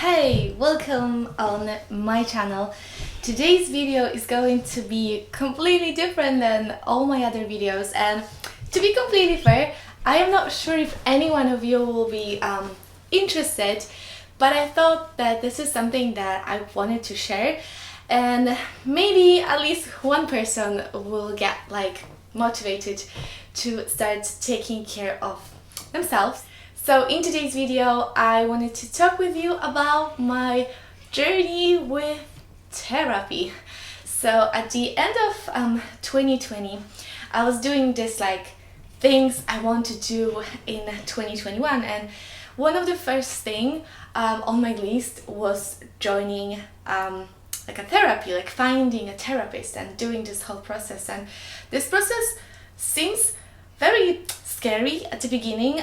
Hey, welcome on my channel. Today's video is going to be completely different than all my other videos, and to be completely fair, I am not sure if any one of you will be interested, but I thought that this is something that I wanted to share, and maybe at least one person will get motivated to start taking care of themselves. So in today's video, I wanted to talk with you about my journey with therapy. So at the end of 2020, I was doing this things I want to do in 2021, and one of the first thing on my list was joining a therapy, finding a therapist and doing this whole process. And this process seems very scary at the beginning.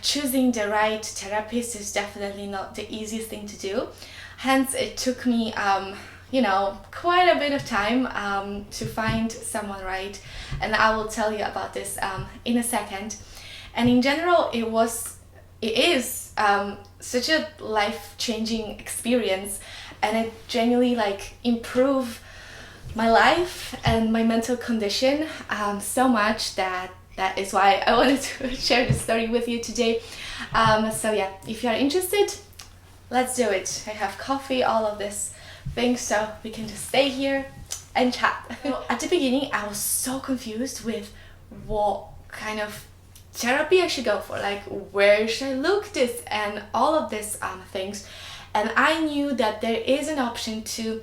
Choosing the right therapist is definitely not the easiest thing to do. Hence, it took me, quite a bit of time to find someone right, and I will tell you about this in a second. And in general, it is such a life-changing experience, and it genuinely improved my life and my mental condition so much that is why I wanted to share this story with you today. So yeah, if you are interested, let's do it. I have coffee, all of this things, so we can just stay here and chat. So at the beginning, I was so confused with what kind of therapy I should go for, where should I look this and all of these things. And I knew that there is an option to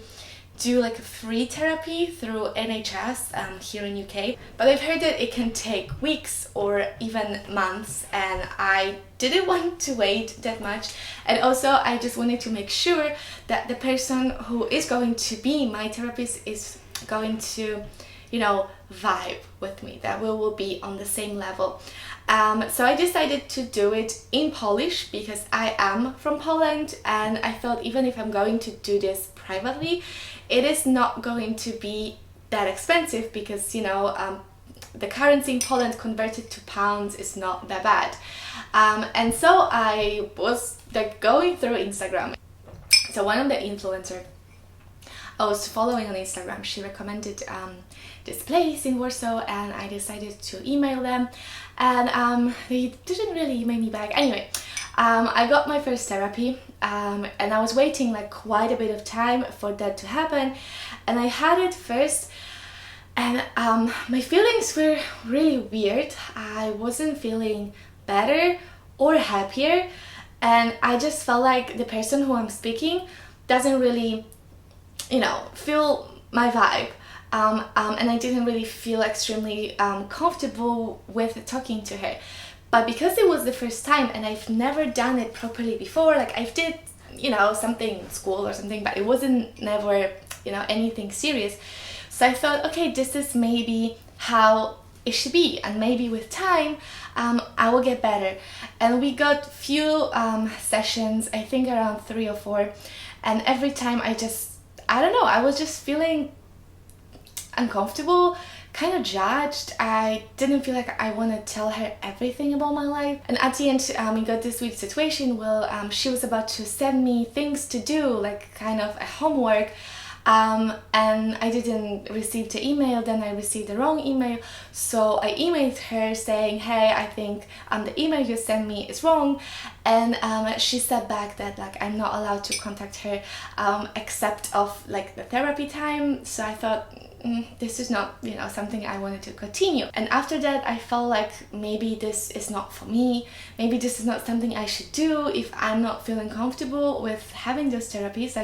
do a free therapy through NHS here in UK, but I've heard that it can take weeks or even months, and I didn't want to wait that much. And also I just wanted to make sure that the person who is going to be my therapist is going to vibe with me, that we will be on the same level. So I decided to do it in Polish because I am from Poland, and I thought even if I'm going to do this privately, it is not going to be that expensive because the currency in Poland converted to pounds is not that bad. And so I was going through Instagram. So one of the influencers I was following on Instagram, she recommended this place in Warsaw, and I decided to email them, and they didn't really email me back. Anyway, I got my first therapy, and I was waiting quite a bit of time for that to happen, and I had it first, and my feelings were really weird. I wasn't feeling better or happier, and I just felt like the person who I'm speaking doesn't really feel my vibe, and I didn't really feel extremely comfortable with talking to her. But because it was the first time and I've never done it properly before, I've did something in school or something, but it wasn't never anything serious. So I thought, okay, this is maybe how it should be, and maybe with time I will get better. And we got few sessions, I think around 3 or 4, and every time I don't know, I was just feeling uncomfortable, kind of judged. I didn't feel like I want to tell her everything about my life. And at the end, we got this weird situation where she was about to send me things to do, kind of a homework, and I didn't receive the email. Then I received the wrong email, so I emailed her saying, hey, I think the email you sent me is wrong, and she said back that I'm not allowed to contact her except of the therapy time. So I thought, this is not something I wanted to continue. And after that, I felt like maybe this is not for me, maybe this is not something I should do if I'm not feeling comfortable with having those therapies.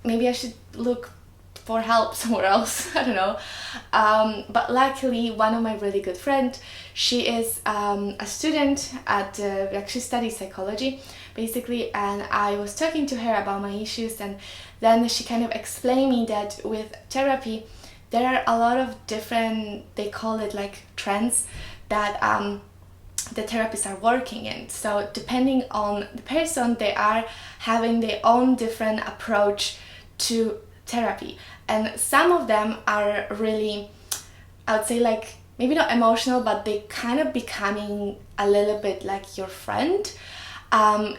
Maybe I should look for help somewhere else. I don't know. But luckily, one of my really good friends, she is a student at she studies psychology basically, and I was talking to her about my issues, and then she kind of explained me that with therapy there are a lot of different, they call it trends that the therapists are working in. So depending on the person, they are having their own different approach to therapy, and some of them are really, I would say maybe not emotional, but they kind of becoming a little bit like your friend.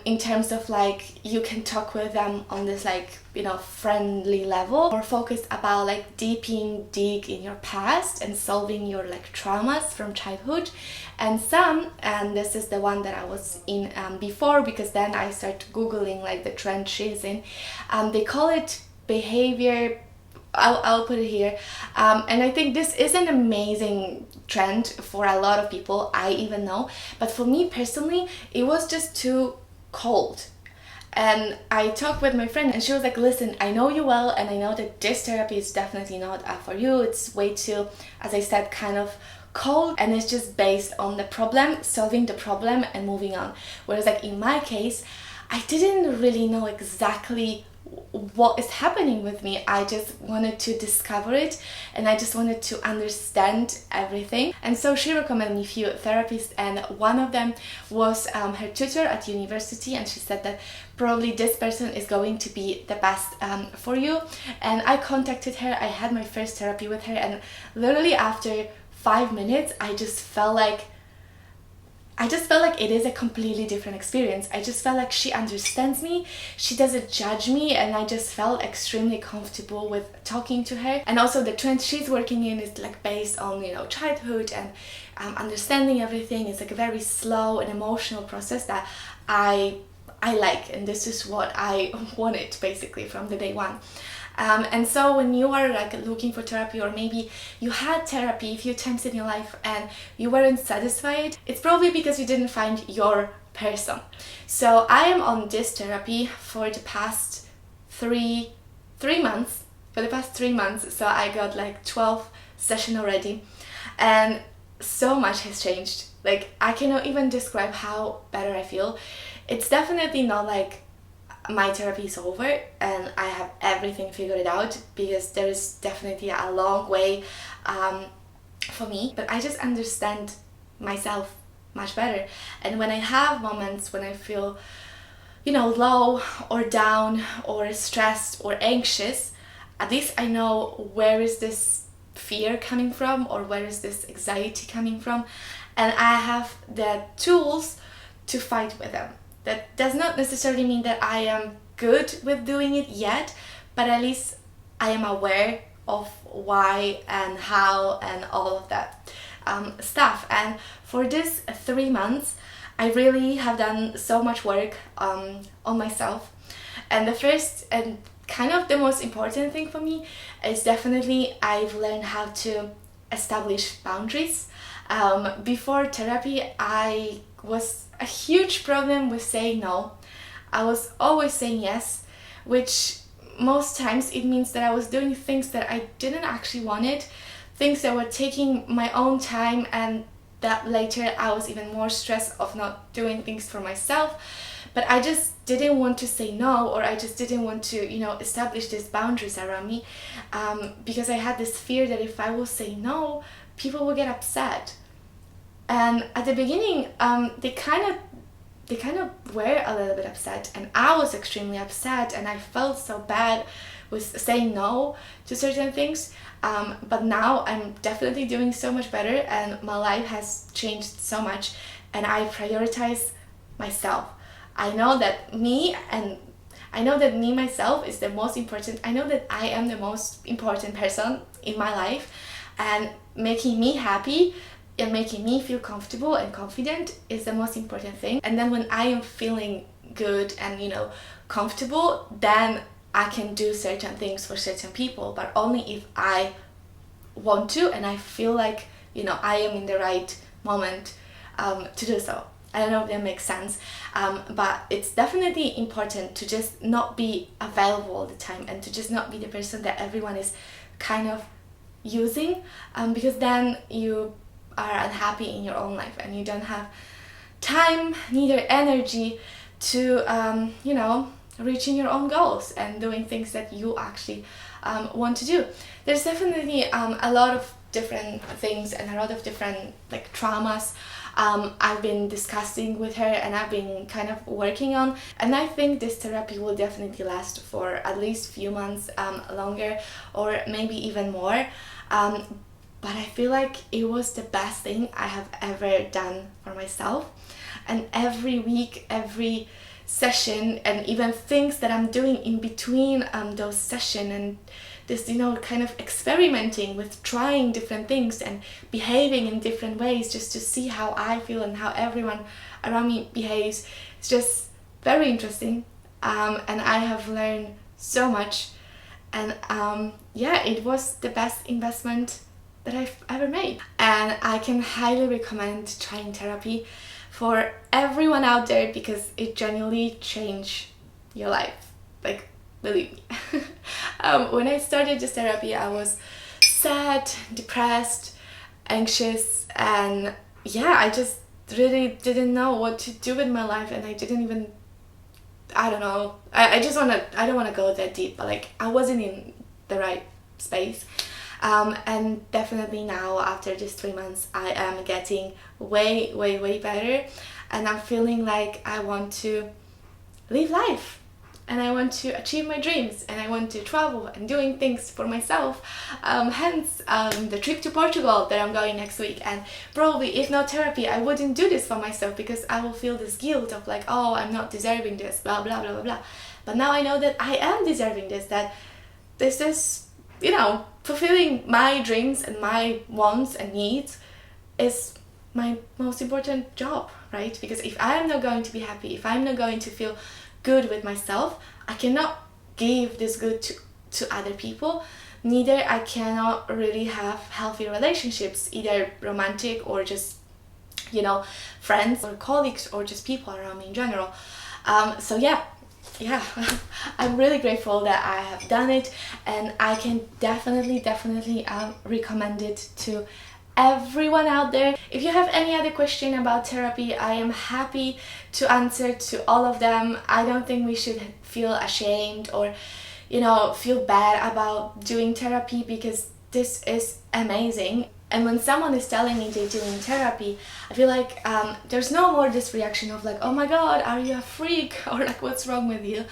in terms of like you can talk with them on this like, you know, friendly level, more focused about like dig in your past and solving your like traumas from childhood. And some, and this is the one that I was in before, because then I started googling like the trend she's in, they call it behavior. I'll put it here, and I think this is an amazing trend for a lot of people, I even know, but for me personally it was just too cold. And I talked with my friend and she was like, listen, I know you well and I know that this therapy is definitely not for you. It's way too, as I said, kind of cold, and it's just based on the problem, solving the problem and moving on. Whereas like in my case, I didn't really know exactly what is happening with me. I just wanted to discover it and I just wanted to understand everything. And so she recommended me a few therapists, and one of them was her tutor at university, and she said that probably this person is going to be the best for you. And I contacted her. I had my first therapy with her, and literally after 5 minutes I just felt like it is a completely different experience. I just felt like she understands me, she doesn't judge me, and I just felt extremely comfortable with talking to her. And also the trend she's working in is like based on, you know, childhood and understanding everything. It's like a very slow and emotional process that I like, and this is what I wanted basically from the day one. And so when you are like looking for therapy, or maybe you had therapy a few times in your life and you weren't satisfied, it's probably because you didn't find your person. So I am on this therapy for the past three months. So I got like 12 sessions already, and so much has changed. Like I cannot even describe how better I feel. It's definitely not like my therapy is over and I have everything figured out, because there is definitely a long way for me, but I just understand myself much better. And when I have moments when I feel, you know, low or down or stressed or anxious, at least I know where is this fear coming from, or where is this anxiety coming from, and I have the tools to fight with them. That does not necessarily mean that I am good with doing it yet, but at least I am aware of why and how and all of that stuff. And for this 3 months, I really have done so much work on myself. And the first and kind of the most important thing for me is definitely I've learned how to establish boundaries. Before therapy, I was a huge problem with saying no. I was always saying yes, which most times it means that I was doing things that I didn't actually wanted, things that were taking my own time, and that later I was even more stressed of not doing things for myself. But I just didn't want to say no, or I just didn't want to, you know, establish these boundaries around me, because I had this fear that if I will say no, people will get upset. And at the beginning, they kind of were a little bit upset, and I was extremely upset, and I felt so bad with saying no to certain things. But now I'm definitely doing so much better, and my life has changed so much, and I prioritize myself. I know that me myself is the most important. I know that I am the most important person in my life, and making me happy and making me feel comfortable and confident is the most important thing. And then when I am feeling good and, you know, comfortable, then I can do certain things for certain people, but only if I want to and I feel like, you know, I am in the right moment to do so. I don't know if that makes sense, but it's definitely important to just not be available all the time, and to just not be the person that everyone is kind of using, because then you are unhappy in your own life and you don't have time, neither energy to you know, reaching your own goals and doing things that you actually want to do. There's definitely a lot of different things and a lot of different like traumas I've been discussing with her and I've been kind of working on, and I think this therapy will definitely last for at least few months longer, or maybe even more. But I feel like it was the best thing I have ever done for myself. and every week, every session, and even things that I'm doing in between those sessions, and this, kind of experimenting with trying different things and behaving in different ways just to see how I feel and how everyone around me behaves. It's just very interesting, and I have learned so much, and yeah, it was the best investment that I've ever made, and I can highly recommend trying therapy for everyone out there because it genuinely changed your life, like, believe me. When I started this therapy, I was sad, depressed, anxious, and yeah, I just really didn't know what to do with my life, and I didn't even, I don't know, I don't want to go that deep, but like, I wasn't in the right space. And definitely now, after just 3 months, I am getting way better, and I'm feeling like I want to live life, and I want to achieve my dreams, and I want to travel and doing things for myself. Hence the trip to Portugal that I'm going next week. And probably if not therapy, I wouldn't do this for myself because I will feel this guilt of like, oh, I'm not deserving this, blah blah blah blah blah. But now I know that I am deserving this, that this is, fulfilling my dreams and my wants and needs is my most important job, right? Because if I'm not going to be happy, if I'm not going to feel good with myself, I cannot give this good to other people. Neither I cannot really have healthy relationships, either romantic or just, friends or colleagues or just people around me in general. So yeah, I'm really grateful that I have done it, and I can definitely recommend it to everyone out there. If you have any other question about therapy, I am happy to answer to all of them. I don't think we should feel ashamed or feel bad about doing therapy, because this is amazing. And when someone is telling me they're doing therapy, I feel like there's no more this reaction of like, oh my god, are you a freak, or like, what's wrong with you?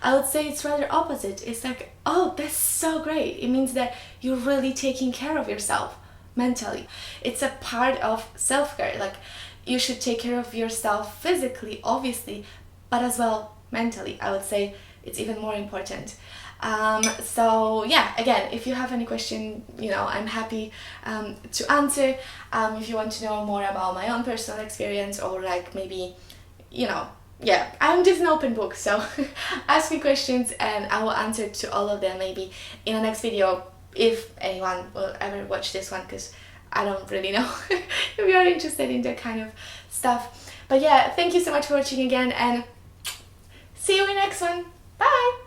I would say it's rather opposite. It's like, oh, that's so great. It means that you're really taking care of yourself mentally. It's a part of self-care. Like, you should take care of yourself physically, obviously, but as well mentally. I would say it's even more important. So yeah, again, if you have any question, I'm happy to answer. If you want to know more about my own personal experience, or like maybe, yeah, I'm just an open book, so ask me questions and I will answer to all of them maybe in the next video, if anyone will ever watch this one, because I don't really know if you are interested in that kind of stuff. But yeah, thank you so much for watching again, and see you in the next one.